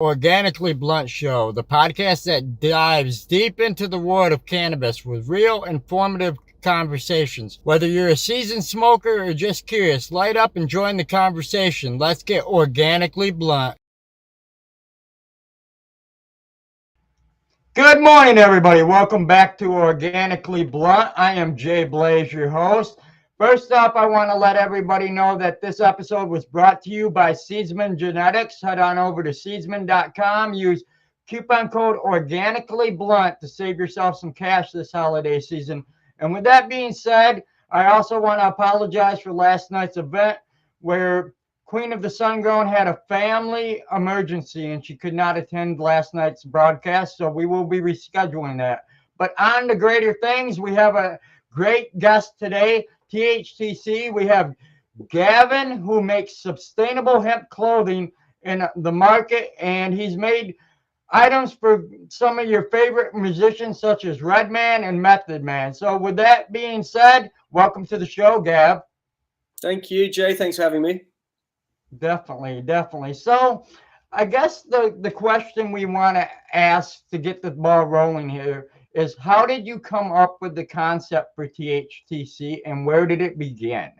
Organically Blunt Show, the podcast that dives deep into the world of cannabis with real, informative conversations. Whether you're a seasoned smoker or just curious, light up and join the conversation. Let's get organically blunt. Good morning, everybody. Welcome back to Organically Blunt. I am Jay Blaze, your host. First off, I want to let everybody know that this episode was brought to you by Seedsman Genetics. Head on over to seedsman.com. Use coupon code Organically Blunt to save yourself some cash this holiday season. And with that being said, I also want to apologize for last night's event where Queen of the Sun Grown had a family emergency and she could not attend last night's broadcast, so we will be rescheduling that. But on to greater things, we have a great guest today, THTC. We have Gavin, who makes sustainable hemp clothing in the market, and he's made items for some of your favorite musicians such as Redman and Method Man. So with that being said, welcome to the show, Gav. Thank you, Jay. Thanks for having me. Definitely. So I guess the question we want to ask to get the ball rolling here is, how did you come up with the concept for THTC and where did it begin?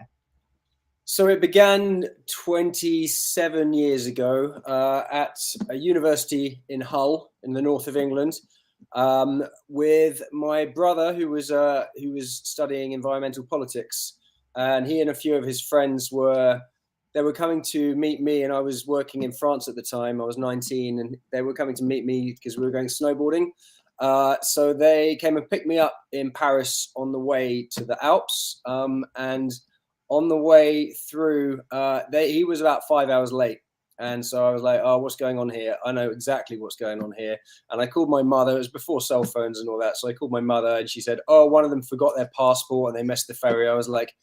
So it began 27 years ago at a university in Hull in the north of England with my brother who was studying environmental politics, and he and a few of his friends were coming to meet me, and I was working in France at the time. I was 19 and they were coming to meet me because we were going snowboarding. So they came and picked me up in Paris on the way to the Alps. And on the way through, he was about 5 hours late. And so I was like, oh, what's going on here? I know exactly what's going on here. And I called my mother. It was before cell phones and all that. So I called my mother and she said, oh, one of them forgot their passport and they missed the ferry. I was like,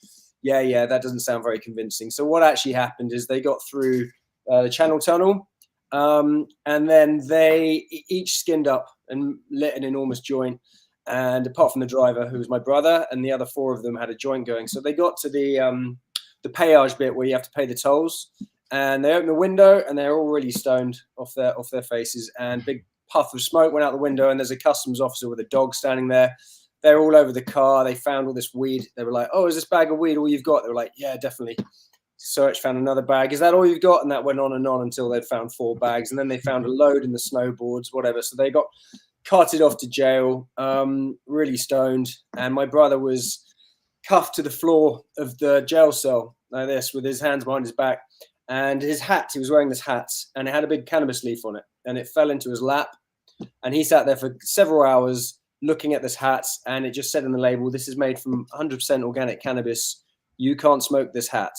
yeah, that doesn't sound very convincing. So what actually happened is they got through the Channel Tunnel, and then they each skinned up and lit an enormous joint. And apart from the driver, who was my brother, and the other four of them had a joint going. So they got to the péage bit where you have to pay the tolls, and they opened the window, and they're all really stoned off their faces. And big puff of smoke went out the window, and there's a customs officer with a dog standing there. They're all over the car. They found all this weed. They were like, oh, is this bag of weed all you've got? They were like, yeah, definitely. Search, found another bag. Is that all you've got? And that went on and on until they'd found 4 bags. And then they found a load in the snowboards, whatever. So they got carted off to jail, really stoned. And my brother was cuffed to the floor of the jail cell like this with his hands behind his back. And his hat, he was wearing this hat, and it had a big cannabis leaf on it. And it fell into his lap. And he sat there for several hours looking at this hat, and it just said on the label, this is made from 100% organic cannabis. You can't smoke this hat.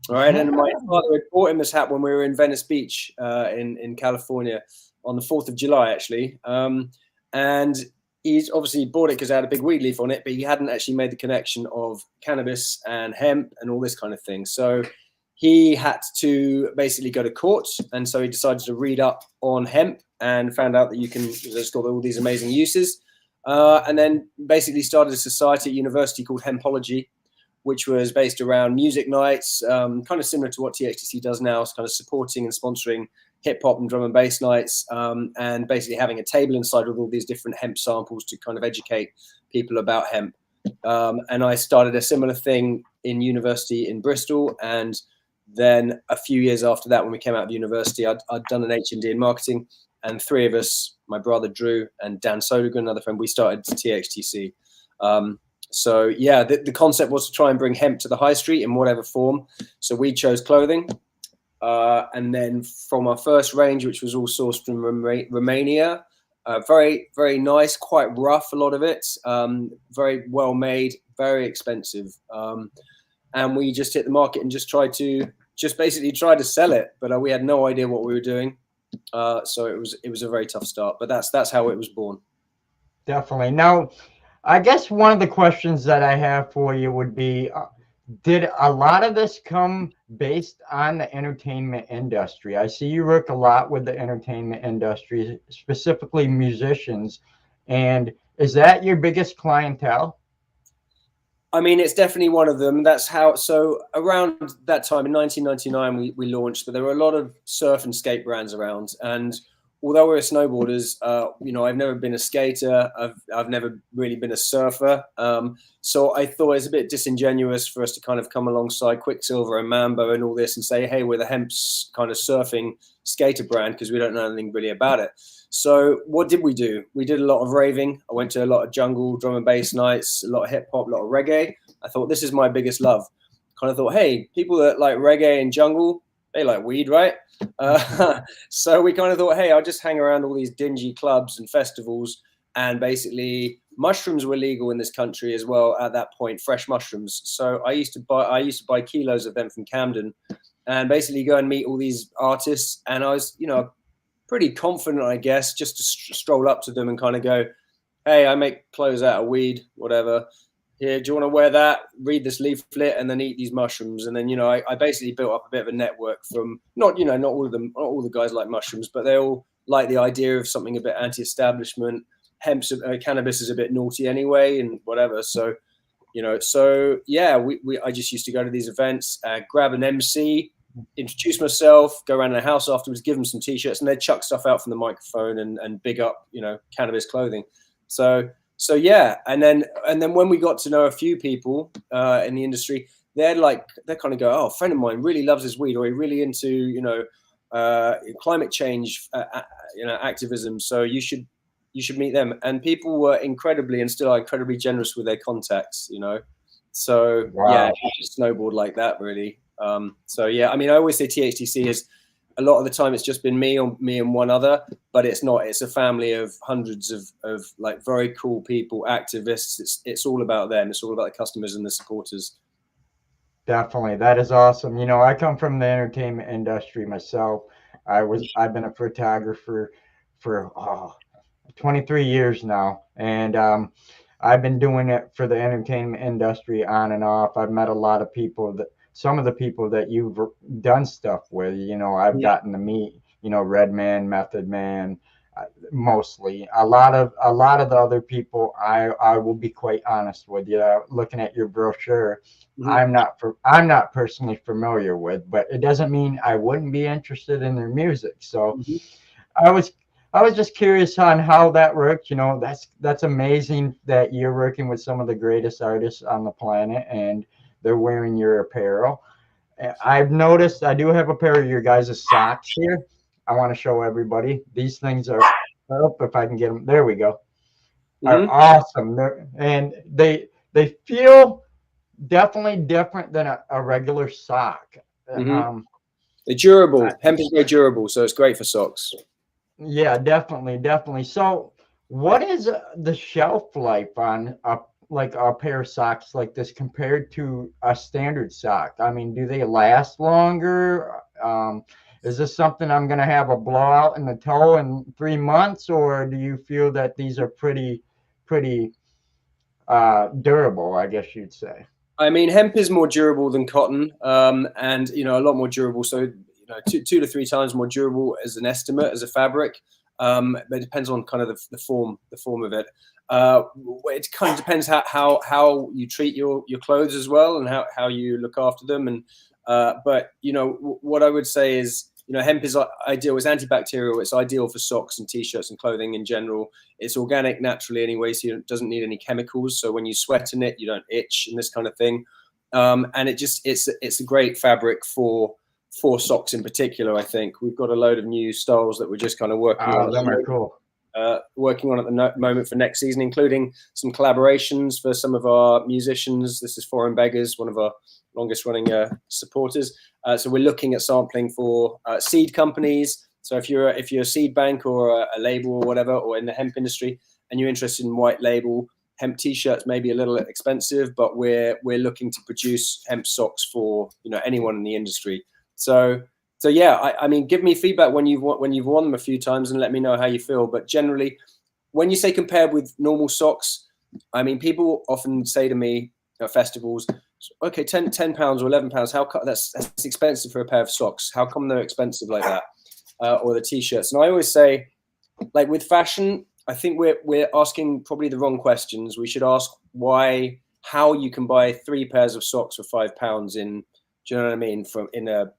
All right. And my father had bought him this hat when we were in Venice Beach in California on the 4th of July, actually. And he's obviously bought it because it had a big weed leaf on it, but he hadn't actually made the connection of cannabis and hemp and all this kind of thing. So he had to basically go to court. And so he decided to read up on hemp and found out that it's got all these amazing uses. And then basically started a society at university called Hempology, which was based around music nights, kind of similar to what THTC does now, kind of supporting and sponsoring hip hop and drum and bass nights, and basically having a table inside with all these different hemp samples to kind of educate people about hemp. And I started a similar thing in university in Bristol. And then a few years after that, when we came out of university, I'd done an HND in marketing. And 3 of us, my brother Drew and Dan Sodergren, another friend, we started THTC. So yeah, the concept was to try and bring hemp to the high street in whatever form. So we chose clothing. And then from our first range, which was all sourced from Romania, very, very nice, quite rough, a lot of it, very well made, very expensive. And we just hit the market and just basically tried to sell it. But we had no idea what we were doing. So it was a very tough start, but that's how it was born. Definitely. Now, I guess one of the questions that I have for you would be, did a lot of this come based on the entertainment industry? I see you work a lot with the entertainment industry, specifically musicians. And is that your biggest clientele? I mean, it's definitely one of them. That's how. So around that time in 1999, we launched, but there were a lot of surf and skate brands around. And although we're snowboarders, I've never been a skater. I've never really been a surfer. So I thought it's a bit disingenuous for us to kind of come alongside Quicksilver and Mambo and all this and say, hey, we're the Hemp's kind of surfing skater brand, because we don't know anything really about it. So what did we do? We did a lot of raving. I went to a lot of jungle, drum and bass nights, a lot of hip hop, a lot of reggae. I thought, this is my biggest love. Kind of thought, hey, people that like reggae and jungle, they like weed, right? So we kind of thought, hey, I'll just hang around all these dingy clubs and festivals. And basically mushrooms were legal in this country as well at that point, fresh mushrooms. So I used to buy kilos of them from Camden and basically go and meet all these artists. And I was, pretty confident, I guess, just to stroll up to them and kind of go, hey, I make clothes out of weed, whatever. Here, do you want to wear that? Read this leaflet and then eat these mushrooms. And then, I basically built up a bit of a network from not all of them, not all the guys like mushrooms, but they all like the idea of something a bit anti-establishment. Cannabis is a bit naughty anyway and whatever. So, I just used to go to these events, grab an MC, introduce myself, go around the house afterwards, give them some t-shirts, and they'd chuck stuff out from the microphone and big up, cannabis clothing. So yeah, and then when we got to know a few people in the industry, they kind of go, oh, a friend of mine really loves his weed, or he's really into climate change activism, so you should meet them. And people were incredibly and still are incredibly generous with their contacts, So wow. Yeah, it just snowballed like that, really. So yeah, I mean, I always say THTC is, a lot of the time it's just been me and one other, but it's not. It's a family of hundreds of like very cool people, activists. It's all about them. It's all about the customers and the supporters. Definitely, that is awesome. I come from the entertainment industry myself. I've been a photographer for 23 years now, and I've been doing it for the entertainment industry on and off. I've met a lot of people some of the people that you've done stuff with, I've gotten to meet, Redman, Method Man, mostly. A lot of the other people, I will be quite honest with you. Looking at your brochure, mm-hmm. I'm not personally familiar with, but it doesn't mean I wouldn't be interested in their music. So mm-hmm. I was just curious on how that worked. That's amazing that you're working with some of the greatest artists on the planet and they're wearing your apparel. I've noticed, I do have a pair of your guys' socks here. I want to show everybody. These things are up, if I can get them. There we go. Mm-hmm. Are awesome. They feel definitely different than a regular sock. Mm-hmm. They're durable. Hemp is very durable, so it's great for socks. Yeah, definitely. So what is the shelf life on a pair of socks like this compared to a standard sock? I mean, do they last longer? Is this something I'm going to have a blowout in the toe in 3 months, or do you feel that these are pretty durable, I guess you'd say? I mean, hemp is more durable than cotton, and a lot more durable. So 2 to 3 times more durable as an estimate, as a fabric. But it depends on kind of the form of it. It kind of depends how you treat your clothes as well, and how you look after them. And but what I would say is, hemp is ideal. It's antibacterial. It's ideal for socks and t-shirts and clothing in general. It's organic naturally anyway, so it doesn't need any chemicals. So when you sweat in it, you don't itch and this kind of thing. And it's a great fabric for socks in particular. I think we've got a load of new styles that we're just kind of working on. Them are cool. Working on at the moment for next season, including some collaborations for some of our musicians. This is Foreign Beggars, one of our longest running supporters. So we're looking at sampling for seed companies. So if you're a seed bank or a label or whatever, or in the hemp industry, and you're interested in white label hemp t-shirts, may be a little expensive, but we're looking to produce hemp socks for anyone in the industry. So yeah, I mean, give me feedback when you've worn them a few times and let me know how you feel. But generally, when you say compared with normal socks, I mean, people often say to me at festivals, okay, 10 pounds or 11 pounds, that's expensive for a pair of socks. How come they're expensive like that? Or the t-shirts. And I always say, like with fashion, I think we're asking probably the wrong questions. We should ask why how you can buy 3 pairs of socks for £5 in, do you know what I mean, from in a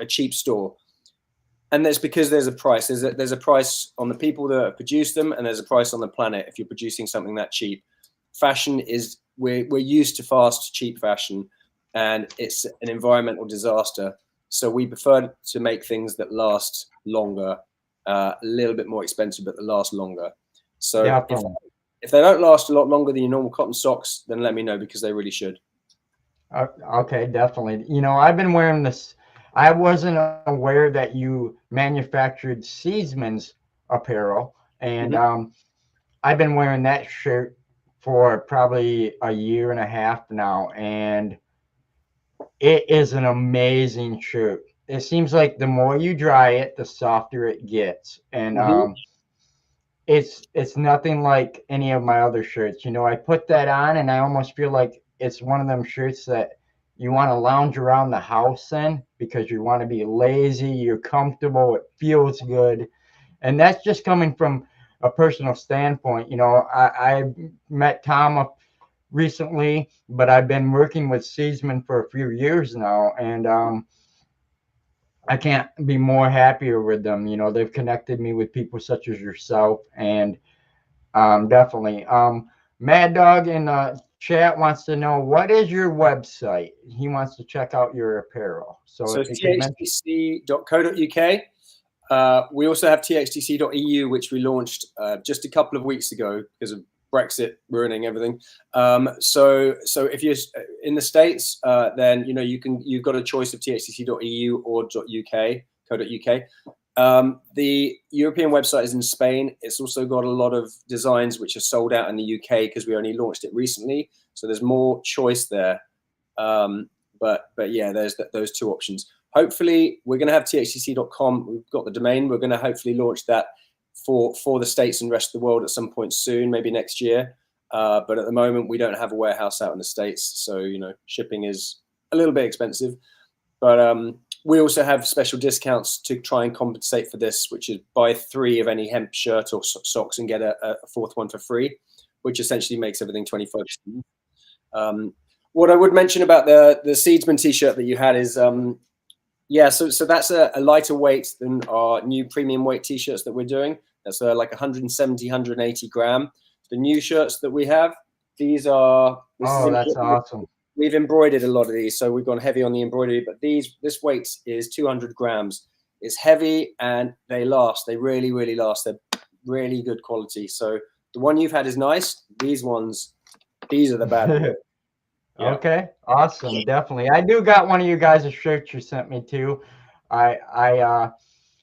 cheap store. And that's because there's a price. There's a price on the people that produce them, and there's a price on the planet if you're producing something that cheap. Fashion is, we're used to fast, cheap fashion, and it's an environmental disaster. So we prefer to make things that last longer, a little bit more expensive, but that last longer. So if they don't last a lot longer than your normal cotton socks, then let me know, because they really should. Okay, definitely. You know, I've been wearing this. I wasn't aware that you manufactured Seedsman's apparel, and I've been wearing that shirt for probably a year and a half now, and it is an amazing shirt. It seems like the more you dry it, the softer it gets, and it's nothing like any of my other shirts. You know, I put that on, and I almost feel like it's one of them shirts that you want to lounge around the house in, because you want to be lazy, you're comfortable, it feels good. And that's just coming from a personal standpoint. You know, I met Tom recently, but I've been working with Seedsman for a few years now, and I can't be more happier with them. You know, they've connected me with people such as yourself, and definitely. Mad Dog in the chat wants to know, what is your website? He wants to check out your apparel. So THTC.co.uk. We also have THTC.eu, which we launched just a couple of weeks ago because of Brexit ruining everything. So if you're in the States, then you've got a choice of THTC.eu or .uk. The European website is in Spain. It's also got a lot of designs which are sold out in the UK because we only launched it recently. So there's more choice there. But yeah, there's those two options. Hopefully, we're going to have THTC.com. We've got the domain. We're going to hopefully launch that for the States and rest of the world at some point soon, maybe next year. But at the moment, we don't have a warehouse out in the States. So, shipping is a little bit expensive. But we also have special discounts to try and compensate for this, which is buy 3 of any hemp shirt or socks and get a 4th one for free, which essentially makes everything 25%. What I would mention about the Seedsman t-shirt that you had is, so that's a lighter weight than our new premium weight t-shirts that we're doing. That's like 170, 180 gram. The new shirts that we have, these are... that's awesome. We've embroidered a lot of these, so we've gone heavy on the embroidery, but this weight is 200 grams. It's heavy and they last. They really, really last. They're really good quality. So the one you've had is nice. These are the bad ones. Yeah. Okay, awesome. Definitely. I do got one of you guys' shirts you sent me too. I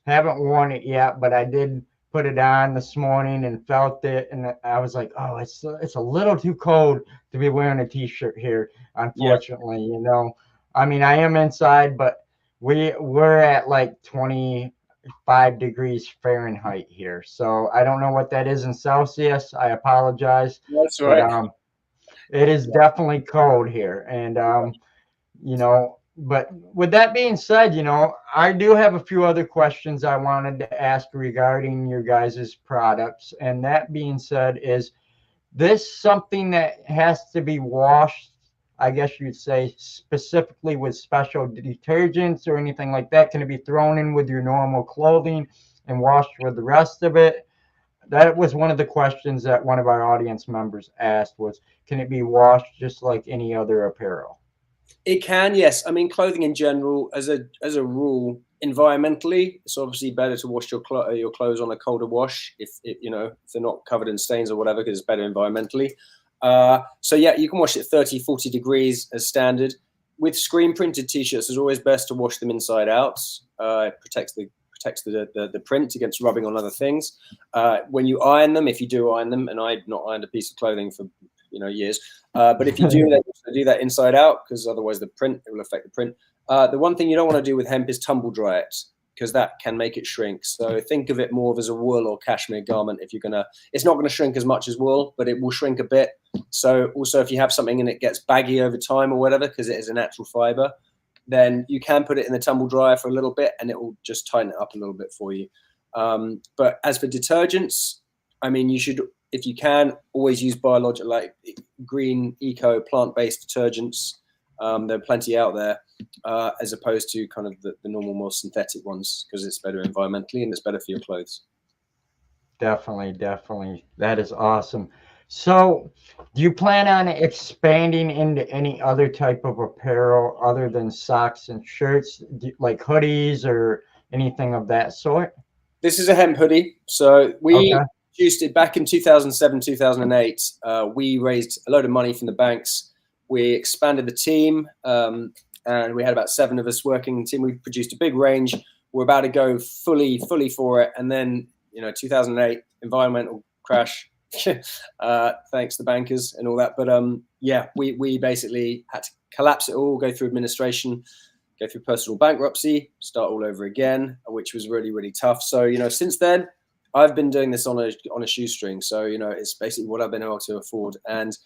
haven't worn it yet, but I did put it on this morning and felt it, and I was like, oh, it's a little too cold to be wearing a t-shirt here, unfortunately. Yeah. I mean, I am inside, but we're at like 25 degrees Fahrenheit here, so I don't know what that is in Celsius. I apologize. That's right. But it is definitely cold here, and but with that being said, I do have a few other questions I wanted to ask regarding your guys' products. And that being said, is this something that has to be washed, I guess you'd say, specifically with special detergents or anything like that? Can it be thrown in with your normal clothing and washed with the rest of it? That was one of the questions that one of our audience members asked, was, can it be washed just like any other apparel? It can, yes. I mean, clothing in general, as a rule, environmentally, it's obviously better to wash your clothes on a colder wash if they're not covered in stains or whatever, because it's better environmentally. So yeah, you can wash it 30, 40 degrees as standard. With screen printed t-shirts, it's always best to wash them inside out. It protects the print against rubbing on other things. When you iron them, if you do iron them, and I've not ironed a piece of clothing for years, but if you do that inside out, because otherwise it will affect the print. The one thing you don't want to do with hemp is tumble dry it, because that can make it shrink. So think of it more of as a wool or cashmere garment. It's not gonna shrink as much as wool, but it will shrink a bit. So also, if you have something and it gets baggy over time or whatever, because it is a natural fiber, then you can put it in the tumble dryer for a little bit and it will just tighten it up a little bit for you. But as for detergents, I mean, if you can, always use biological, like green, eco, plant-based detergents. There are plenty out there, as opposed to kind of the normal, more synthetic ones, because it's better environmentally and it's better for your clothes. Definitely, definitely. That is awesome. So, do you plan on expanding into any other type of apparel other than socks and shirts, like hoodies or anything of that sort? This is a hemp hoodie. So we Okay. produced it back in 2007, 2008. We raised a load of money from the banks. We expanded the team, and we had about 7 of us working in the team. We produced a big range. We're about to go fully for it. And then, 2008, environmental crash, thanks to the bankers and all that. But yeah, we basically had to collapse it all, go through administration, go through personal bankruptcy, start all over again, which was really, really tough. So, since then, I've been doing this on a shoestring. So, it's basically what I've been able to afford. And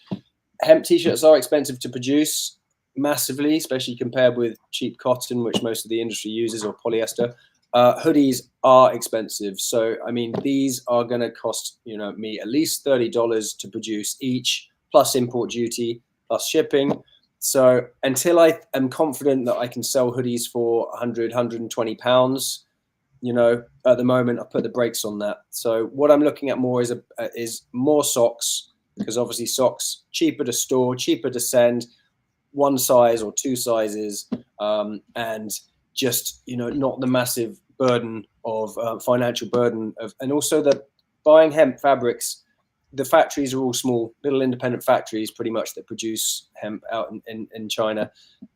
hemp t-shirts are expensive to produce massively, especially compared with cheap cotton, which most of the industry uses, or polyester. Hoodies are expensive. So, I mean, these are going to cost, me at least $30 to produce each, plus import duty, plus shipping. So until I am confident that I can sell hoodies for 100, 120 pounds, at the moment, I put the brakes on that. So what I'm looking at more is more socks, because obviously socks, cheaper to store, cheaper to send, 1 size or 2 sizes, and just, not the massive burden of financial burden of, and also the buying hemp fabrics. The factories are all small, little independent factories, pretty much, that produce hemp out in China,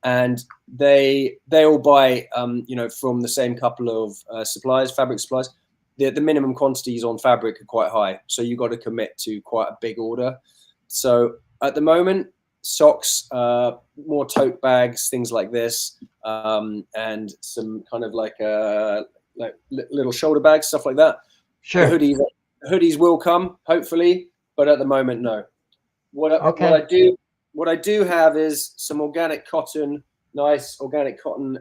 and they all buy, from the same couple of suppliers, fabric suppliers. The minimum quantities on fabric are quite high, so you got to commit to quite a big order. So at the moment, socks, more tote bags, things like this, and some kind of like little shoulder bags, stuff like that. Sure. The hoodies will come, hopefully, but at the moment, no. What I do have is some organic cotton, nice organic cotton,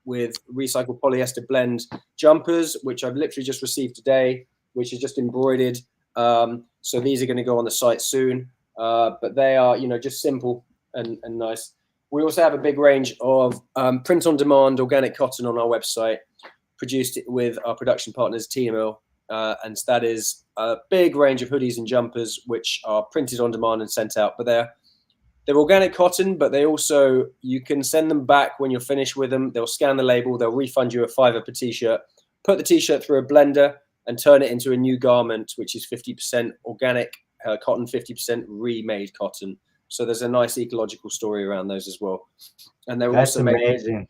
with recycled polyester blend jumpers, which I've literally just received today, which is just embroidered. So these are going to go on the site soon, but they are, just simple and nice. We also have a big range of print-on-demand organic cotton on our website, produced with our production partners, TML. And that is a big range of hoodies and jumpers, which are printed on demand and sent out. But they're organic cotton, but they also, you can send them back when you're finished with them. They'll scan the label, they'll refund you $5 per t-shirt, put the t-shirt through a blender and turn it into a new garment, which is 50% organic cotton, 50% remade cotton. So there's a nice ecological story around those as well. And they're That's also amazing.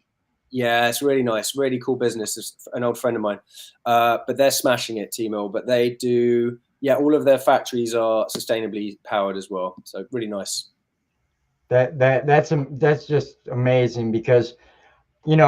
Yeah, it's really nice, really cool business. It's an old friend of mine, but they're smashing it, T-Mill. But they do, all of their factories are sustainably powered as well. So really nice. That's just amazing, because you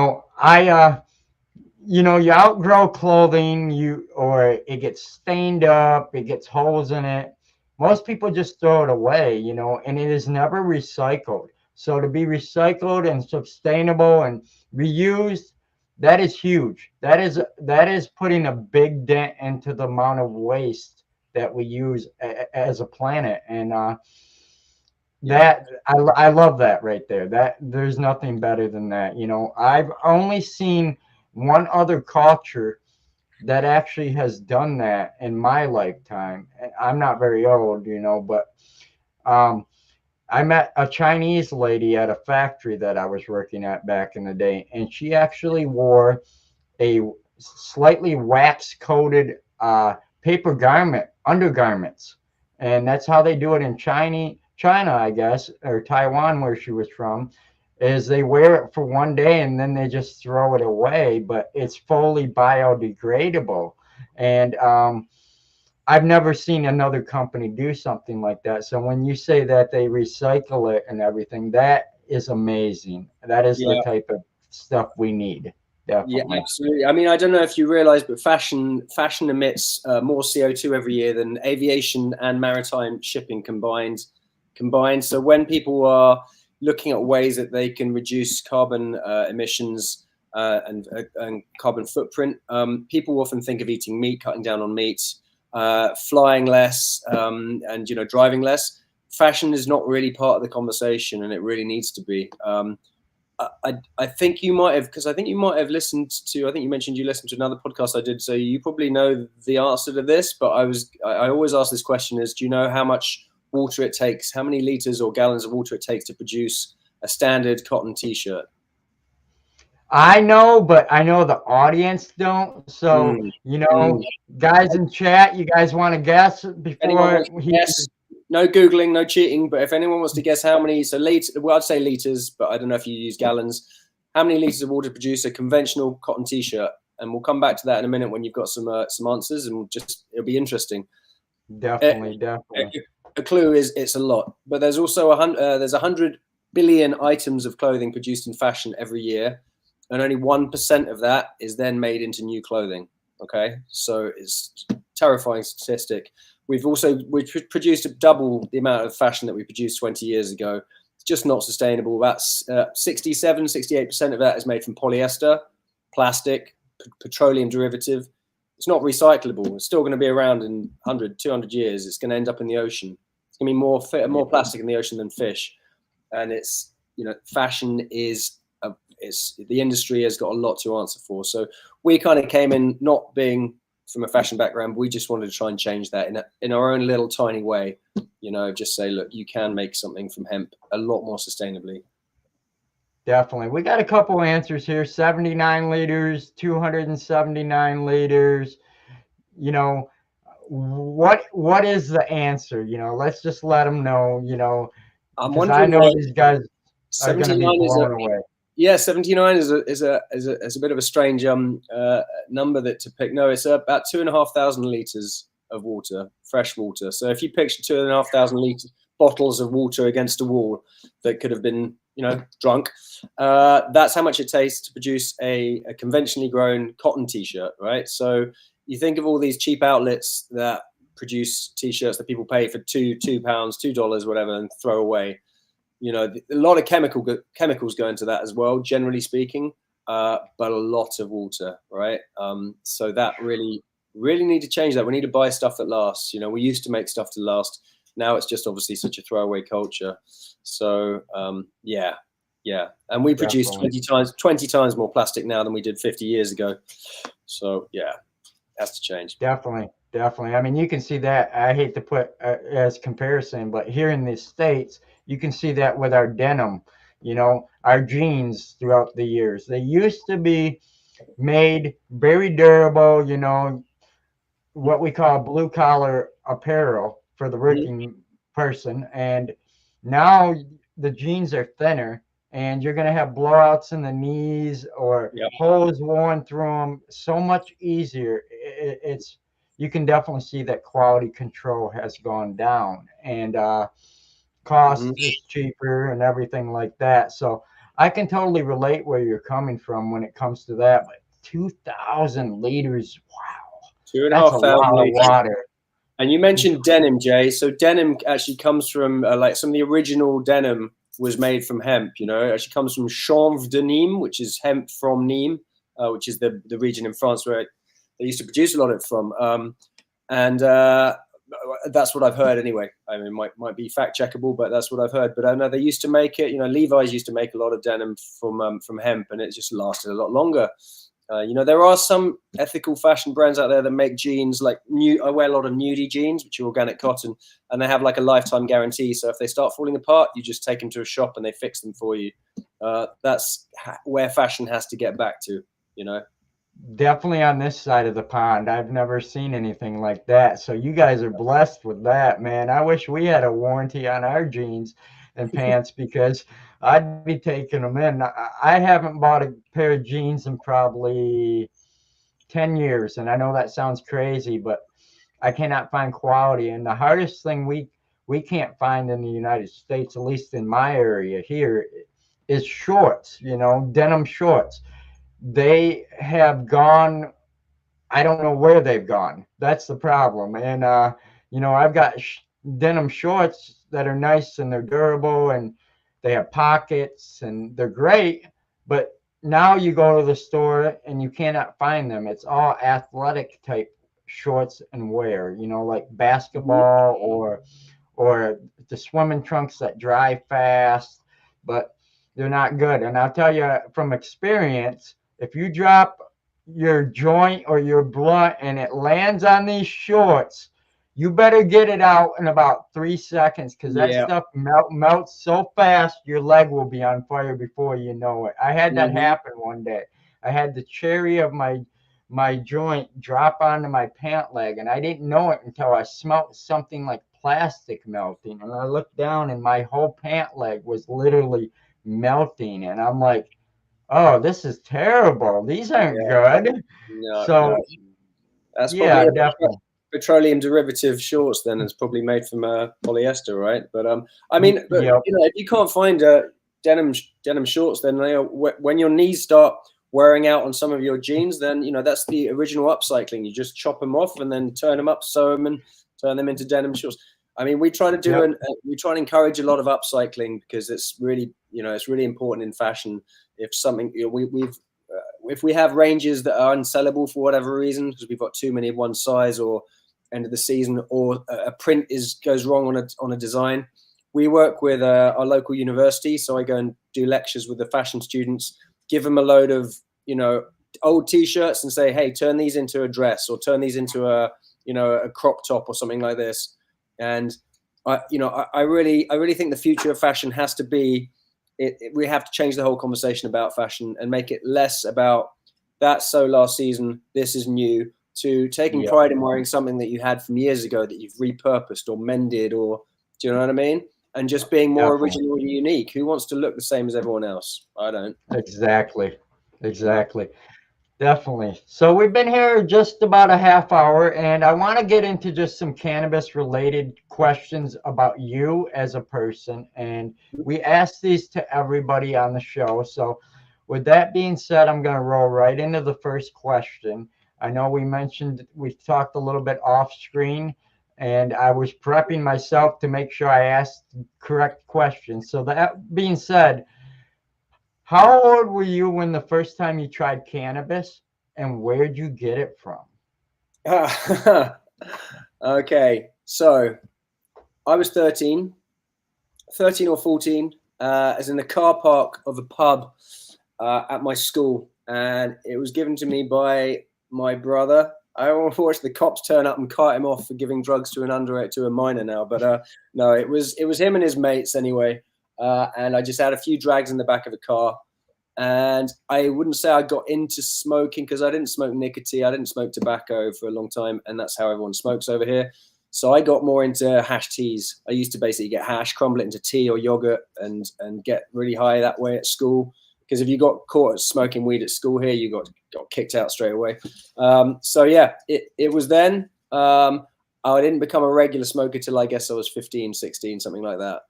outgrow clothing, or it gets stained up, it gets holes in it. Most people just throw it away, and it is never recycled. So to be recycled and sustainable and reused, that is huge. That is putting a big dent into the amount of waste that we use as a planet. And I love that right there. That there's nothing better than that. I've only seen one other culture that actually has done that in my lifetime. I'm not very old, but I met a Chinese lady at a factory that I was working at back in the day, and she actually wore a slightly wax coated paper garment, undergarments. And that's how they do it in China, I guess, or Taiwan, where she was from, is they wear it for one day and then they just throw it away, but it's fully biodegradable. And I've never seen another company do something like that. So when you say that they recycle it and everything, that is amazing. That is the type of stuff we need. Definitely. Yeah, absolutely. I mean, I don't know if you realize, but fashion emits more CO2 every year than aviation and maritime shipping combined. So when people are looking at ways that they can reduce carbon emissions and carbon footprint, people often think of eating meat, cutting down on meat. flying less, and driving less. Fashion is not really part of the conversation, and it really needs to be. I think you might have, because I think you might have listened to, I think you mentioned you listened to another podcast I did, so you probably know the answer to this, but I always ask this question is, do you know how much water it takes, how many liters or gallons of water it takes to produce a standard cotton t-shirt? I know, but I know the audience don't. So, guys in chat, you guys want to guess before guess? No Googling, no cheating, but if anyone wants to guess how many, so I'd say liters, but I don't know if you use gallons. How many liters of water produce a conventional cotton t-shirt? And we'll come back to that in a minute when you've got some answers, and it'll be interesting. Definitely. A clue is it's a lot, but there's also 100 billion items of clothing produced in fashion every year, and only 1% of that is then made into new clothing. Okay, so it's a terrifying statistic. We've produced double the amount of fashion that we produced 20 years ago. It's just not sustainable. About 68% of that is made from polyester, plastic, petroleum derivative. It's not recyclable. It's still going to be around in 100, 200 years. It's going to end up in the ocean. It's going to be more plastic in the ocean than fish. And it's, fashion is, the industry has got a lot to answer for. So we kind of came in not being from a fashion background. We just wanted to try and change that in our own little tiny way, just say, look, you can make something from hemp a lot more sustainably. Definitely. We got a couple answers here. 79 liters, 279 liters. What is the answer? Let's just let them know, because I know these guys are going to be blown away. Yeah, 79 is a bit of a strange number to pick. No, it's about 2,500 liters of water, fresh water. So if you picture 2,500 liters bottles of water against a wall that could have been, drunk, that's how much it takes to produce a conventionally grown cotton t-shirt, right? So you think of all these cheap outlets that produce t-shirts that people pay for £2, $2, whatever, and throw away. A lot of chemicals go into that as well, generally speaking, but a lot of water, right? So that really need to change that. We need to buy stuff that lasts. We used to make stuff to last. Now it's just obviously such a throwaway culture. So yeah. And we produce 20 times more plastic now than we did 50 years ago. So yeah, it has to change. Definitely. I mean, you can see that. I hate to put as comparison, but here in the States, you can see that with our denim, our jeans throughout the years. They used to be made very durable, what we call blue collar apparel for the working person. And now the jeans are thinner, and you're going to have blowouts in the knees or holes worn through them so much easier. You can definitely see that quality control has gone down, and cost is cheaper and everything like that. So I can totally relate where you're coming from when it comes to that. But 2,000 liters, wow, 2,500 lot of water. And you mentioned denim, Jay. So denim actually comes from like some of the original denim was made from hemp. It actually comes from chanvre de Nîmes, which is hemp from Nîmes, which is the region in France where they used to produce a lot of it from. And that's what I've heard anyway. I mean, might be fact checkable, but that's what I've heard. But I know they used to make it. Levi's used to make a lot of denim from hemp, and it just lasted a lot longer. There are some ethical fashion brands out there that make jeans like I wear a lot of nudie jeans, which are organic cotton, and they have like a lifetime guarantee. So if they start falling apart, you just take them to a shop and they fix them for you. That's where fashion has to get back to. Definitely on this side of the pond. I've never seen anything like that. So you guys are blessed with that, man. I wish we had a warranty on our jeans and pants because I'd be taking them in. I haven't bought a pair of jeans in probably 10 years. And I know that sounds crazy, but I cannot find quality. And the hardest thing we can't find in the United States, at least in my area here, is shorts, denim shorts. They have gone, I don't know where they've gone. That's the problem. And, I've got denim shorts that are nice and they're durable and they have pockets and they're great. But now you go to the store and you cannot find them. It's all athletic type shorts and wear, you know, like basketball or the swimming trunks that dry fast, but they're not good. And I'll tell you from experience, if you drop your joint or your blunt and it lands on these shorts, you better get it out in about 3 seconds because that Yeah. stuff melts so fast your leg will be on fire before you know it. I had that Hmm. happen one day. I had the cherry of my joint drop onto my pant leg, and I didn't know it until I smelt something like plastic melting. And I looked down, and my whole pant leg was literally melting. And I'm like, oh, this is terrible. These aren't Yeah. good. No, no. So, That's yeah, probably a definitely. petroleum derivative shorts. Then it's probably made from polyester, right? But I mean, but Yep. if you can't find denim shorts, then when your knees start wearing out on some of your jeans, then that's the original upcycling. You just chop them off and then turn them up, sew them, and turn them into denim shorts. I mean, we try to do Yep. we try and encourage a lot of upcycling because it's really it's really important in fashion. If something we've if we have ranges that are unsellable for whatever reason because we've got too many of one size or end of the season or a print goes wrong on a design, we work with our local university. So I go and do lectures with the fashion students, give them a load of old t-shirts and say, hey, turn these into a dress or turn these into a crop top or something like this. And I really think the future of fashion has to be we have to change the whole conversation about fashion and make it less about that's so last season, this is new, to taking Yep. pride in wearing something that you had from years ago that you've repurposed or mended, or do you know what I mean? And just being more Definitely. original and unique. Who wants to look the same as everyone else? I don't. Exactly. Exactly. Definitely. So we've been here just about a half hour, and I want to get into just some cannabis related questions about you as a person. And we ask these to everybody on the show. So, with that being said, I'm going to roll right into the first question. I know we talked a little bit off screen, and I was prepping myself to make sure I asked correct questions. So, that being said, how old were you when the first time you tried cannabis, and where'd you get it from? Okay, so I was 13 or 14, as in the car park of a pub at my school, and it was given to me by my brother. I watched the cops turn up and cart him off for giving drugs to a minor now, but no, it was him and his mates anyway, and I just had a few drags in the back of the car, and I wouldn't say I got into smoking because I didn't smoke nicotine, I didn't smoke tobacco for a long time, and that's how everyone smokes over here. So I got more into hash teas. I used to basically get hash, crumble it into tea or yogurt, and get really high that way at school. Because if you got caught smoking weed at school here, you got kicked out straight away. So yeah, it was then. I didn't become a regular smoker till I guess I was 15, 16, something like that.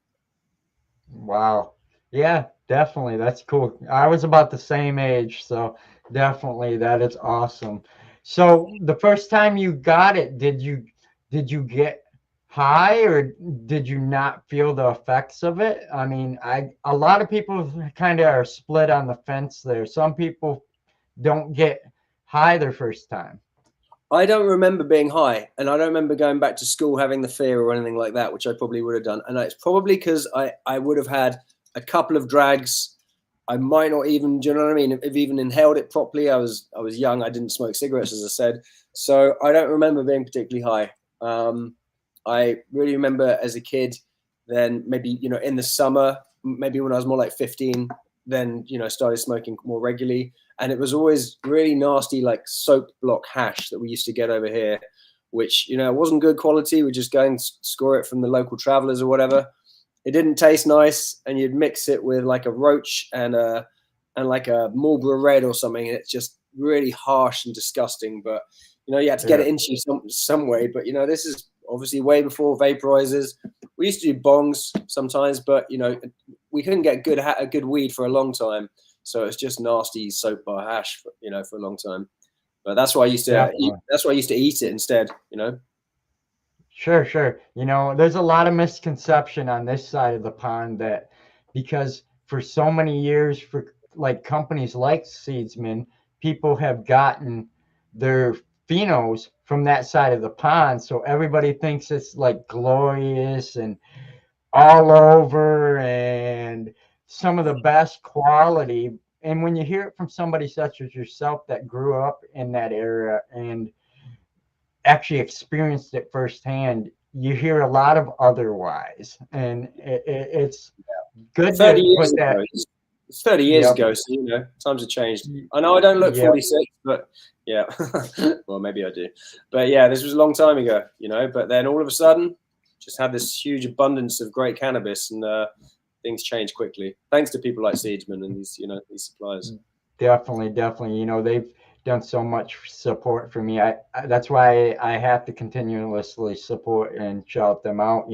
Wow. Yeah, definitely. That's cool. I was about the same age, so definitely that is awesome. So the first time you got it, did you get high or did you not feel the effects of it? I mean, a lot of people kind of are split on the fence there. Some people don't get high their first time. I don't remember being high, and I don't remember going back to school having the fear or anything like that, which I probably would have done. And it's probably because I would have had a couple of drags. I might not even, do you know what I mean? Have even inhaled it properly. I was young. I didn't smoke cigarettes, as I said, so I don't remember being particularly high. I really remember as a kid, then maybe in the summer, maybe when I was more like 15, then started smoking more regularly, and it was always really nasty, like soap block hash that we used to get over here, which wasn't good quality. We just go and score it from the local travelers or whatever. It didn't taste nice, and you'd mix it with like a roach and like a Marlboro Red or something, and it's just really harsh and disgusting. But you had to get Yeah. it into you some way. But this is obviously way before vaporizers. We used to do bongs sometimes, but we couldn't get a good weed for a long time. So it's just nasty soap bar hash, for a long time. But that's why I used to eat. Definitely. That's why I used to eat it instead. Sure, sure. There's a lot of misconception on this side of the pond that because for so many years, for like companies like Seedsman, people have gotten their phenos from that side of the pond. So everybody thinks it's like glorious and all over and some of the best quality. And when you hear it from somebody such as yourself that grew up in that era and actually experienced it firsthand, you hear a lot of otherwise. And it's good 30 to years put that. ago. It's 30 years Yep. ago, so times have changed. I know I don't look Yep. 46, but yeah, well, maybe I do. But yeah, this was a long time ago, but then all of a sudden, just had this huge abundance of great cannabis, and things change quickly, thanks to people like Seedsman and these suppliers. Definitely. They've done so much support for me. That's why I have to continuously support and shout them out.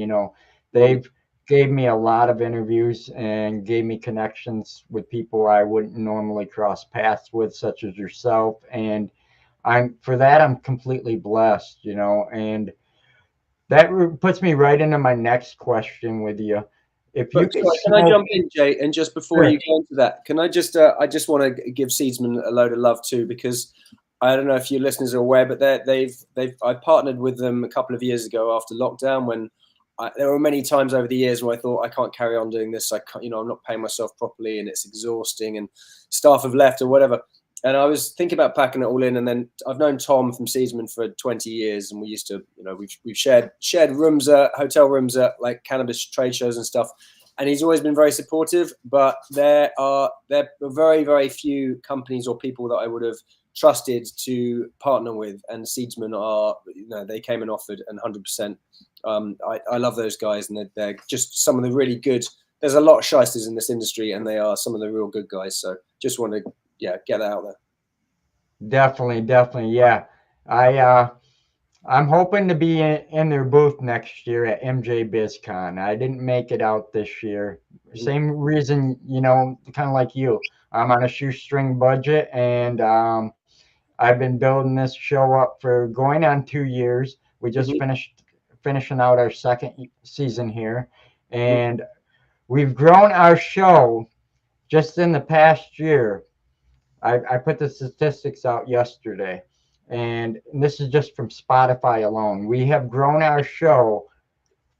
They've gave me a lot of interviews and gave me connections with people I wouldn't normally cross paths with, such as yourself. And I'm completely blessed, and that puts me right into my next question with you. If you But could sorry, can I smoke, jump in, Jay? And just before sure. you go into that, can I just I just want to give Seedsman a load of love too, because I don't know if your listeners are aware, but I partnered with them a couple of years ago after lockdown when there were many times over the years where I thought I can't carry on doing this. I can't, I'm not paying myself properly and it's exhausting and staff have left or whatever. And I was thinking about packing it all in. And then I've known Tom from Seedsman for 20 years, and we used to, we've shared rooms hotel rooms at like cannabis trade shows and stuff. And he's always been very supportive. But there are very, very few companies or people that I would have trusted to partner with, and Seedsman are, they came and offered, and 100%. I love those guys, and they're just some of the really good. There's a lot of shysters in this industry, and they are some of the real good guys. So just want to get that out there. Definitely, yeah. I'm hoping to be in their booth next year at MJ BizCon. I didn't make it out this year. Same reason, kind of like you. I'm on a shoestring budget, and I've been building this show up for going on 2 years. We just finishing out our second season here, and we've grown our show just in the past year. I put the statistics out yesterday, and this is just from Spotify alone. We have grown our show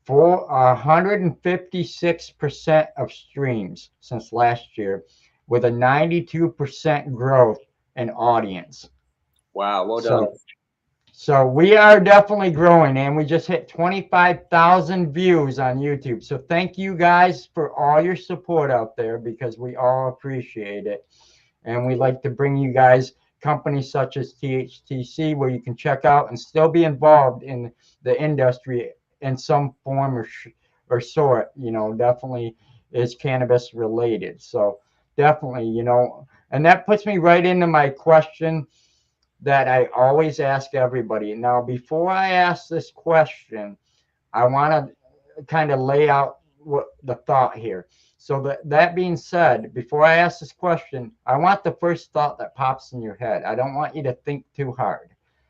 for 156% of streams since last year, with a 92% growth in audience. Wow, well done. So we are definitely growing, and we just hit 25,000 views on YouTube. So thank you guys for all your support out there, because we all appreciate it. And we like to bring you guys companies such as THTC, where you can check out and still be involved in the industry in some form or sort. Definitely is cannabis related. So definitely, and that puts me right into my question that I always ask everybody. Now, before I ask this question, I want to kind of lay out what the thought here. So that being said, before I ask this question, I want the first thought that pops in your head. I don't want you to think too hard.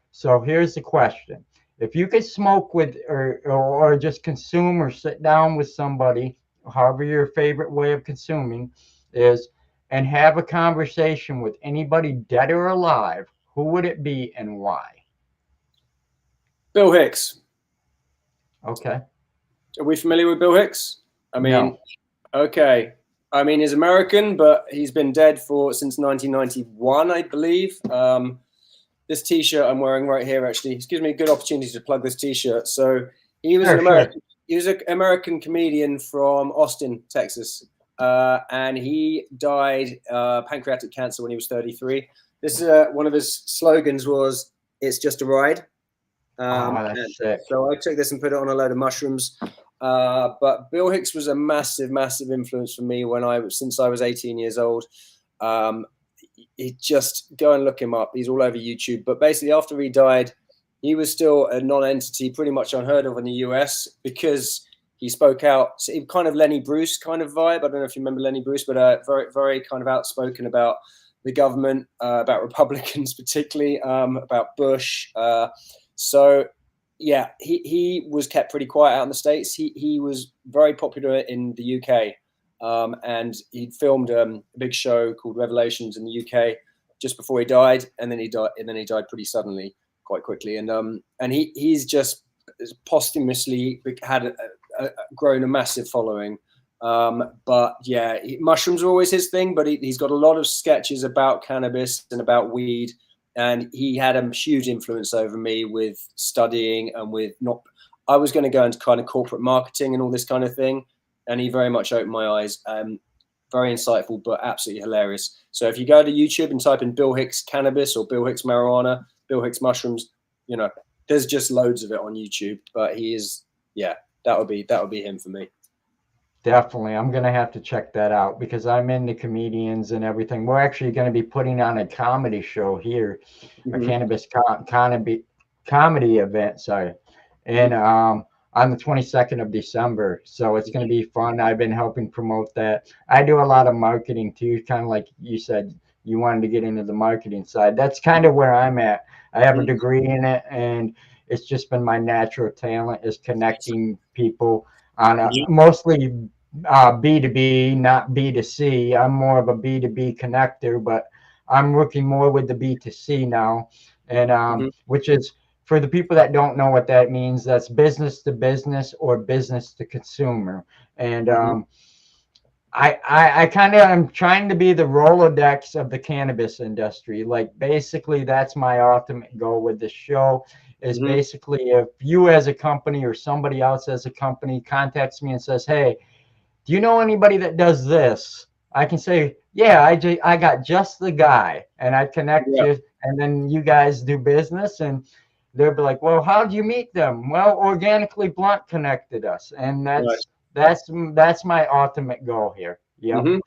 So here's the question. If you could smoke with or just consume or sit down with somebody, however your favorite way of consuming is, and have a conversation with anybody dead or alive, who would it be and why? Bill Hicks. Okay. Are we familiar with Bill Hicks? I mean, no. Okay. I mean, he's American, but he's been dead since 1991, I believe. This T-shirt I'm wearing right here actually gives me a good opportunity to plug this T-shirt. So he was He was an American comedian from Austin, Texas, and he died pancreatic cancer when he was 33. This is one of his slogans was "It's just a ride." That's sick. So I took this and put it on a load of mushrooms. But Bill Hicks was a massive, massive influence for me since I was 18 years old. Just go and look him up. He's all over YouTube. But basically, after he died, he was still a non-entity, pretty much unheard of in the US, because he spoke out. So he kind of Lenny Bruce kind of vibe. I don't know if you remember Lenny Bruce, but very, very kind of outspoken about the government, about Republicans particularly, about Bush. So yeah, he was kept pretty quiet out in the States. He was very popular in the UK, and he filmed a big show called Revelations in the UK just before he died, and then he died pretty suddenly. quite quickly, and he's just posthumously had grown a massive following. But yeah, mushrooms are always his thing, but he's got a lot of sketches about cannabis and about weed, and he had a huge influence over me with studying and with not. I was going to go into kind of corporate marketing and all this kind of thing, and he very much opened my eyes. Very insightful, but absolutely hilarious. So if you go to YouTube and type in Bill Hicks cannabis or Bill Hicks marijuana, Bill Hicks mushrooms, you know, there's just loads of it on YouTube. But he is, yeah, that would be him for me. Definitely. I'm going to have to check that out because I'm into comedians and everything. We're actually going to be putting on a comedy show here, a cannabis comedy event, sorry. And on the 22nd of December. So it's going to be fun. I've been helping promote that. I do a lot of marketing too, kind of like you said, you wanted to get into the marketing side. That's kind of where I'm at. I have a degree in it, and it's just been my natural talent is connecting people on a mostly B2B, not B2C. I'm more of a B2B connector, but I'm working more with the B2C now, and which is for the people that don't know what that means, that's business to business or business to consumer. And I kind of am trying to be the Rolodex of the cannabis industry. Like basically, that's my ultimate goal with the show. Is basically if you as a company or somebody else as a company contacts me and says, "Hey, do you know anybody that does this?" I can say, "Yeah, I got just the guy," and I connect you, and then you guys do business, and they'll be like, "Well, how did you meet them?" "Well, Organically Blunt connected us," and that's my ultimate goal here. Yep,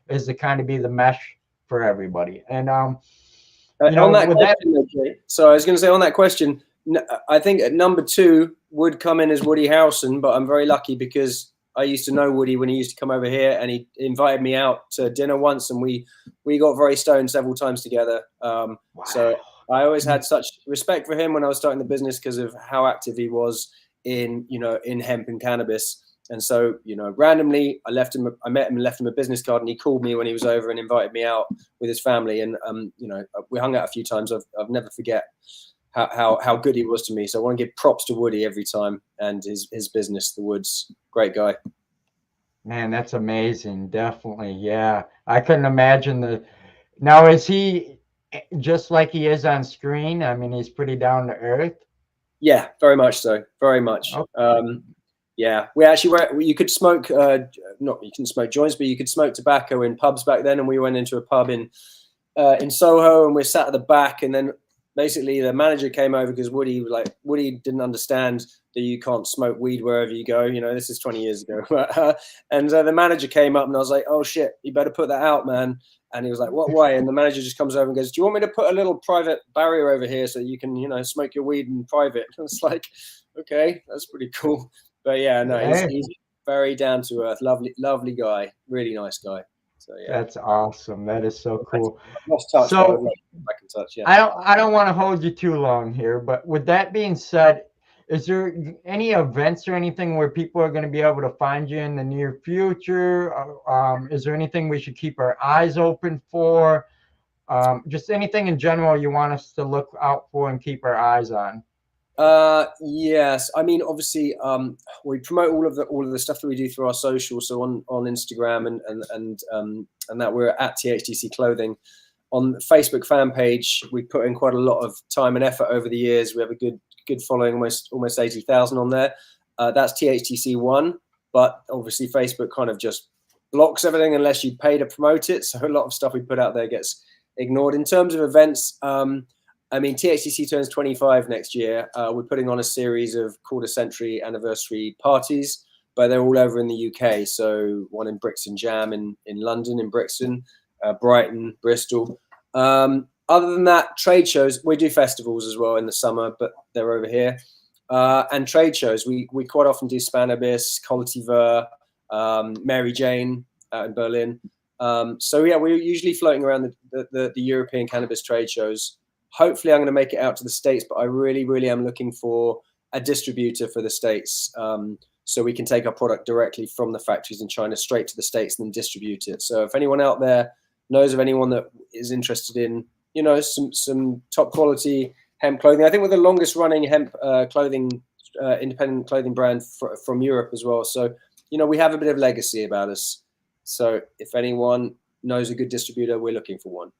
is to kind of be the mesh for everybody, and you know, on that with question, okay. So I was going to say on that question, I think at number 2 would come in as Woody Howson, but I'm very lucky because I used to know Woody when he used to come over here, and he invited me out to dinner once, and we got very stoned several times together. Wow. So I always had such respect for him when I was starting the business because of how active he was in hemp and cannabis. And so, randomly I met him and left him a business card, and he called me when he was over and invited me out with his family. And, we hung out a few times. I've never forget how good he was to me. So I want to give props to Woody every time, and his business, The Woods. Great guy. Man, that's amazing. Definitely. Yeah. I couldn't imagine now, is he just like he is on screen? I mean, he's pretty down to earth. Yeah, very much so. Very much. Okay. Yeah, you could smoke, you can smoke joints, but you could smoke tobacco in pubs back then. And we went into a pub in Soho, and we sat at the back, and then basically the manager came over because Woody didn't understand that you can't smoke weed wherever you go. This is 20 years ago. And the manager came up, and I was like, "Oh shit, you better put that out, man." And he was like, "What way?" And the manager just comes over and goes, "Do you want me to put a little private barrier over here so you can, smoke your weed in private?" And it's like, okay, that's pretty cool. But yeah, no, he's very down to earth, lovely guy, really nice guy. So yeah, that's awesome. That is so cool. Lost touch, so back in touch. Yeah, I don't want to hold you too long here, but with that being said, is there any events or anything where people are going to be able to find you in the near future? Is there anything we should keep our eyes open for? Just anything in general you want us to look out for and keep our eyes on? Yes, I mean, obviously, we promote all of the stuff that we do through our social. So on Instagram and that we're at THTC Clothing. On the Facebook fan page, we put in quite a lot of time and effort over the years. We have a good following, almost 80,000 on there. That's THTC1, but obviously Facebook kind of just blocks everything unless you pay to promote it. So a lot of stuff we put out there gets ignored. In terms of events, I mean, THTC turns 25 next year. We're putting on a series of quarter-century anniversary parties, but they're all over in the UK. So one in Brixton Jam in London, in Brixton, Brighton, Bristol. Other than that, trade shows. We do festivals as well in the summer, but they're over here. And trade shows. We quite often do Spanibus, Cultivar, Mary Jane out in Berlin. So yeah, we're usually floating around the European cannabis trade shows. Hopefully I'm going to make it out to the States, but I really, really am looking for a distributor for the States, so we can take our product directly from the factories in China straight to the States and then distribute it. So if anyone out there knows of anyone that is interested in, some top quality hemp clothing. I think we're the longest running hemp clothing, independent clothing brand from Europe as well. So, we have a bit of legacy about us. So if anyone knows a good distributor, we're looking for one.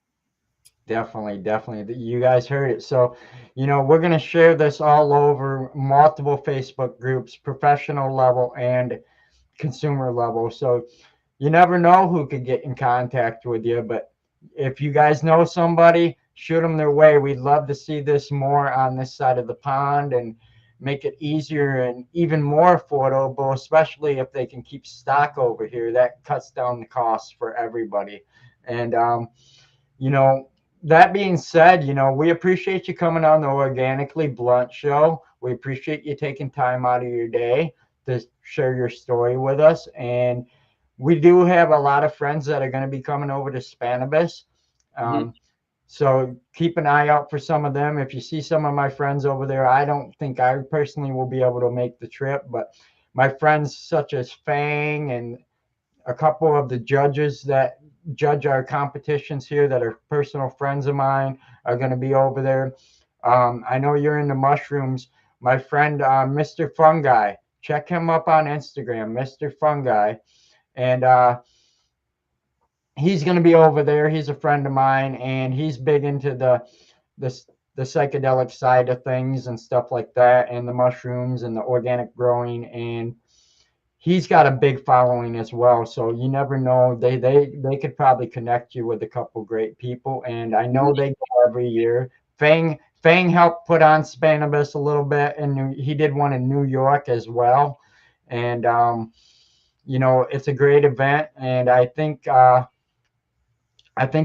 Definitely. You guys heard it. So, we're going to share this all over multiple Facebook groups, professional level and consumer level. So you never know who could get in contact with you, but if you guys know somebody, shoot them their way. We'd love to see this more on this side of the pond and make it easier and even more affordable, especially if they can keep stock over here. That cuts down the costs for everybody. And, that being said, we appreciate you coming on the Organically Blunt show. We appreciate you taking time out of your day to share your story with us. And we do have a lot of friends that are going to be coming over to Spanibus. So keep an eye out for some of them. If you see some of my friends over there, I don't think I personally will be able to make the trip, but my friends such as Fang and a couple of the judges that judge our competitions here that are personal friends of mine are going to be over there. I know you're into mushrooms. My friend, Mr. Fungi, check him up on Instagram, Mr. Fungi. And he's going to be over there. He's a friend of mine, and he's big into the psychedelic side of things and stuff like that, and the mushrooms and the organic growing. And he's got a big following as well. So you never know. They could probably connect you with a couple great people. And I know they go every year. Fang helped put on Spanibus a little bit, and he did one in New York as well. And it's a great event, and I think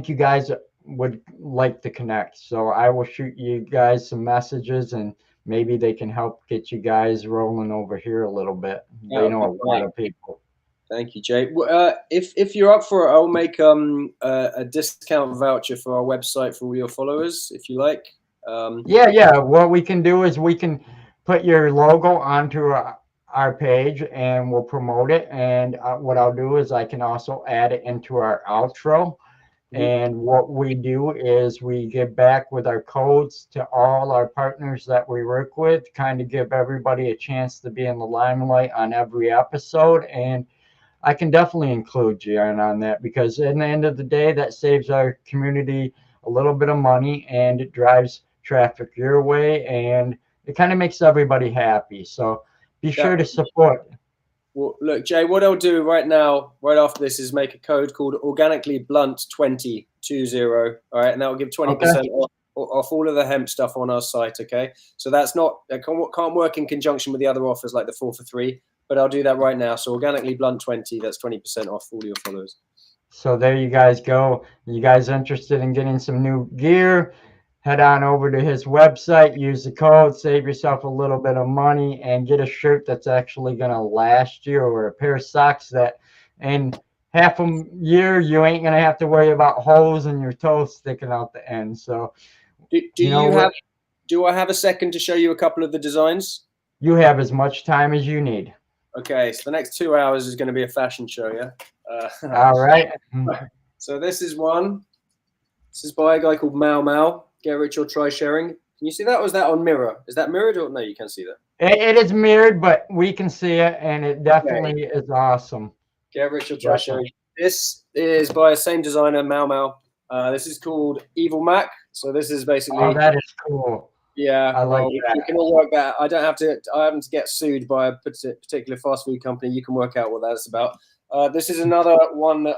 you guys would like to connect. So I will shoot you guys some messages, and maybe they can help get you guys rolling over here a little bit. They know a lot of people. Thank you, Jay. If you're up for it, I'll make a discount voucher for our website for all your followers, if you like. Yeah. What we can do is we can put your logo onto our page, and we'll promote it. And what I'll do is I can also add it into our outro. And what we do is we give back with our codes to all our partners that we work with, kind of give everybody a chance to be in the limelight on every episode. And I can definitely include you on that, because in the end of the day, that saves our community a little bit of money, and it drives traffic your way, and it kind of makes everybody happy. So be sure to support. Well, look, Jay, what I'll do right now, right after this, is make a code called Organically Blunt 2020. All right, and that will give 20% off all of the hemp stuff on our site. Okay, so that can't work in conjunction with the other offers like the 4 for 3, but I'll do that right now. So Organically Blunt 20, that's 20% off all your followers. So there you guys go. You guys interested in getting some new gear? Head on over to his website, use the code, save yourself a little bit of money, and get a shirt that's actually going to last you, or a pair of socks that in half a year you ain't going to have to worry about holes in your toes sticking out the end. So do I have a second to show you a couple of the designs? You have as much time as you need. Okay, so the next 2 hours is going to be a fashion show, yeah? All right. So this is one. This is by a guy called Mau Mau. Get rich or try sharing. Can you see that, or is that on mirror? Is that mirrored, or no? You can't see that. It is mirrored, but we can see it, and it definitely is awesome. Get rich or try sharing. This is by the same designer, Mau Mau. This is called Evil Mac. So this is basically. Oh, that is cool. Yeah, I like that. You can all work that. I haven't to get sued by a particular fast food company. You can work out what that's about. This is another one that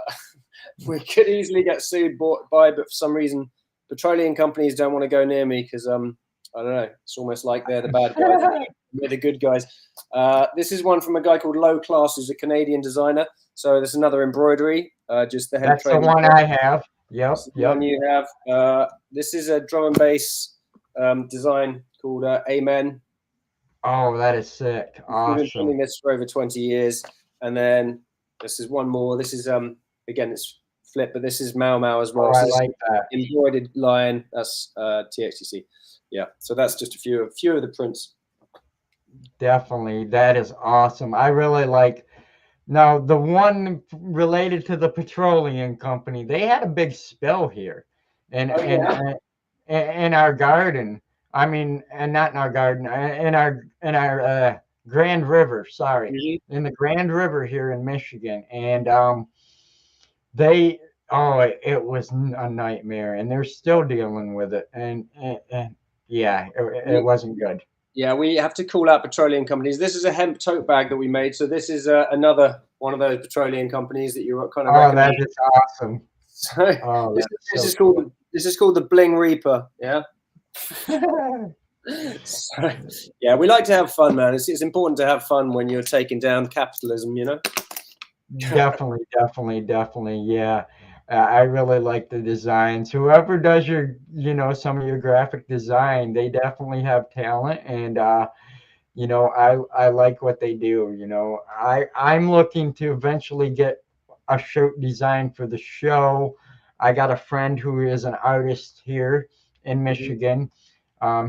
we could easily get sued by, but for some reason, petroleum companies don't want to go near me because I don't know. It's almost like they're the bad guys. We're the good guys. This is one from a guy called Low Class, who's a Canadian designer. So there's another embroidery. Just the head. That's the one I have. Yep. One you have. This is a drum and bass design called Amen. Oh, that is sick. Awesome. We've been doing this for over 20 years. And then this is one more. This is again, it's flip, but this is Mau Mau as well. Oh, I like that. Embroidered lion. That's THTC. Yeah. So that's just a few of the prints. Definitely. That is awesome. I really like. Now, the one related to the petroleum company, they had a big spill here in our garden. I mean, and not in our garden, in our Grand River. Sorry, Mhm. in the Grand River here in Michigan, and they it was a nightmare, and they're still dealing with it, and yeah, it We, wasn't good. yeah, we have to call out petroleum companies. This is a hemp tote bag that we made. So this is another one of those petroleum companies that you kind of Oh, that recommend. is awesome. So Oh, that's this so is called cool. this is called the Bling Reaper. Yeah. So, yeah, we like to have fun, man. It's important to have fun when you're taking down capitalism, you know? Definitely, definitely, definitely. Yeah. I really like the designs. Whoever does your, some of your graphic design, they definitely have talent. And, I like what they do. I'm looking to eventually get a shirt designed for the show. I got a friend who is an artist here in Mhm. Michigan.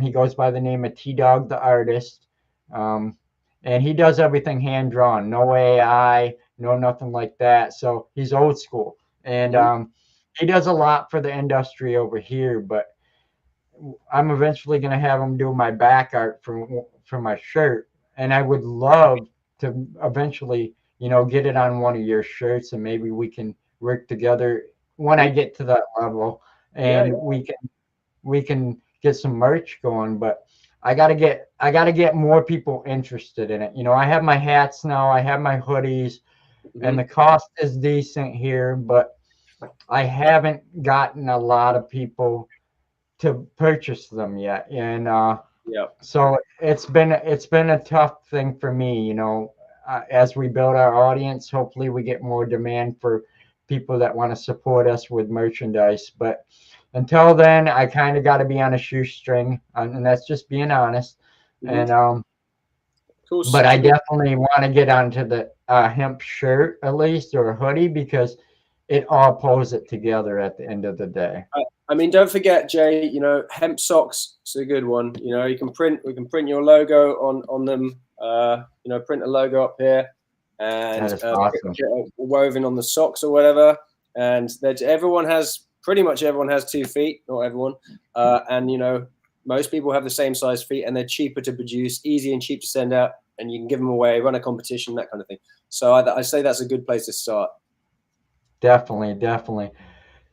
He goes by the name of T Dog the Artist. Um, and he does everything hand drawn, no AI, no nothing like that. So he's old school. And Mhm. he does a lot for the industry over here, but I'm eventually going to have him do my back art for my shirt, and I would love to eventually, get it on one of your shirts, and maybe we can work together when I get to that level, Yeah, and we can get some merch going. But I gotta get more people interested in it. I have my hats now, I have my hoodies, yeah. and the cost is decent here, but I haven't gotten a lot of people to purchase them yet, and Yeah. so it's been a tough thing for me. As we build our audience, hopefully we get more demand for people that want to support us with merchandise. But until then, I kind of got to be on a shoestring, and that's just being honest. Mhm. And Of course. but I definitely want to get onto the hemp shirt at least, or a hoodie, because it all pulls it together at the end of the day. I mean, don't forget, Jay. Hemp socks. It's a good one. We can print your logo on them. Print a logo up here, and That is awesome. get it woven on the socks or whatever. And that pretty much everyone has 2 feet. Not everyone, and most people have the same size feet, and they're cheaper to produce, easy and cheap to send out, and you can give them away, run a competition, that kind of thing. So I say that's a good place to start. Definitely, definitely.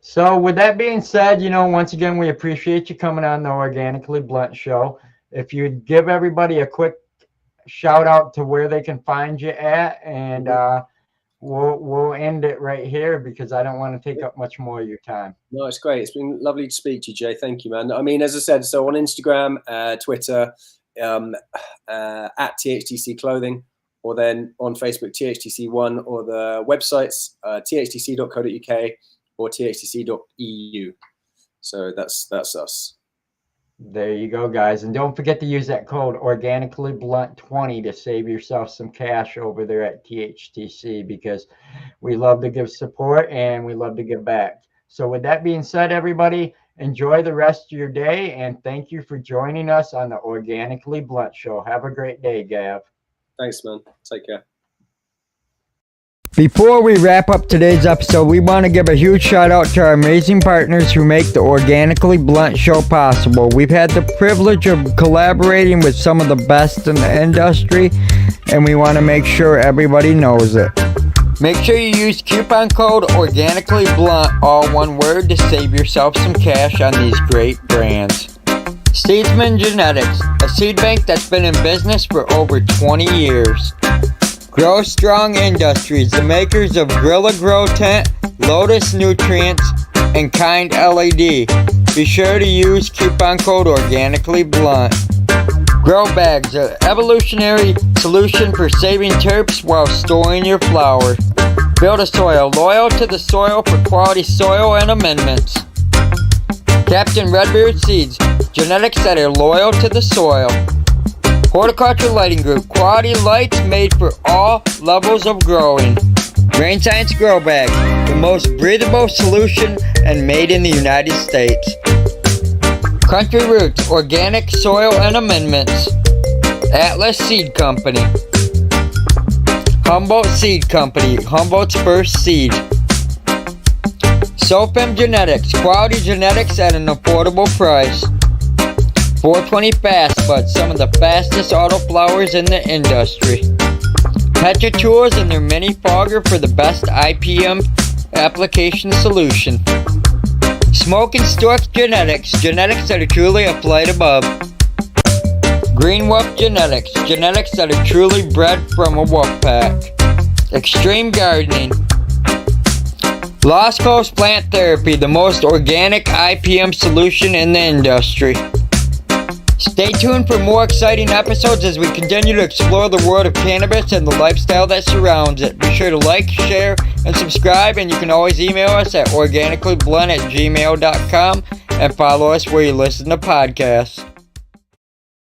So, with that being said, once again, we appreciate you coming on the Organically Blunt Show. If you'd give everybody a quick shout out to where they can find you at, and Mhm. we'll end it right here because I don't want to take up much more of your time. No, it's great. It's been lovely to speak to you, Jay. Thank you, man. I mean, as I said, so on Instagram, Twitter, um, at THTC Clothing, or then on Facebook, THTC1, or the websites, thtc.co.uk or thtc.eu. So that's us. There you go, guys. And don't forget to use that code Organically Blunt 20 to save yourself some cash over there at THTC, because we love to give support and we love to give back. So, with that being said, everybody, enjoy the rest of your day, and thank you for joining us on the Organically Blunt Show. Have a great day, Gav. Thanks, man. Take care. Before we wrap up today's episode, we want to give a huge shout out to our amazing partners who make the Organically Blunt Show possible. We've had the privilege of collaborating with some of the best in the industry, and we want to make sure everybody knows it. Make sure you use coupon code Organically Blunt, all one word, to save yourself some cash on these great brands. Seedsman Genetics, a seed bank that's been in business for over 20 years. Grow Strong Industries, the makers of Gorilla Grow Tent, Lotus Nutrients, and Kind LED. Be sure to use coupon code Organically Blunt. Grow Bags, an evolutionary solution for saving terps while storing your flower. Build a Soil, loyal to the soil for quality soil and amendments. Captain Redbeard Seeds, genetics that are loyal to the soil. Horticulture Lighting Group, quality lights made for all levels of growing. Grain Science Grow Bag, the most breathable solution and made in the United States. Country Roots, organic soil and amendments. Atlas Seed Company. Humboldt Seed Company, Humboldt's first seed. Sofem Genetics, quality genetics at an affordable price. 420 Fast Bud, some of the fastest autoflowers in the industry. Petra Tools and their mini fogger for the best IPM application solution. Smoke and Stork Genetics, genetics that are truly a flight above. Green Wolf Genetics, genetics that are truly bred from a wolf pack. Extreme Gardening. Lost Coast Plant Therapy, the most organic IPM solution in the industry. Stay tuned for more exciting episodes as we continue to explore the world of cannabis and the lifestyle that surrounds it. Be sure to like, share, and subscribe, and you can always email us at organicallyblunt@gmail.com and follow us where you listen to podcasts.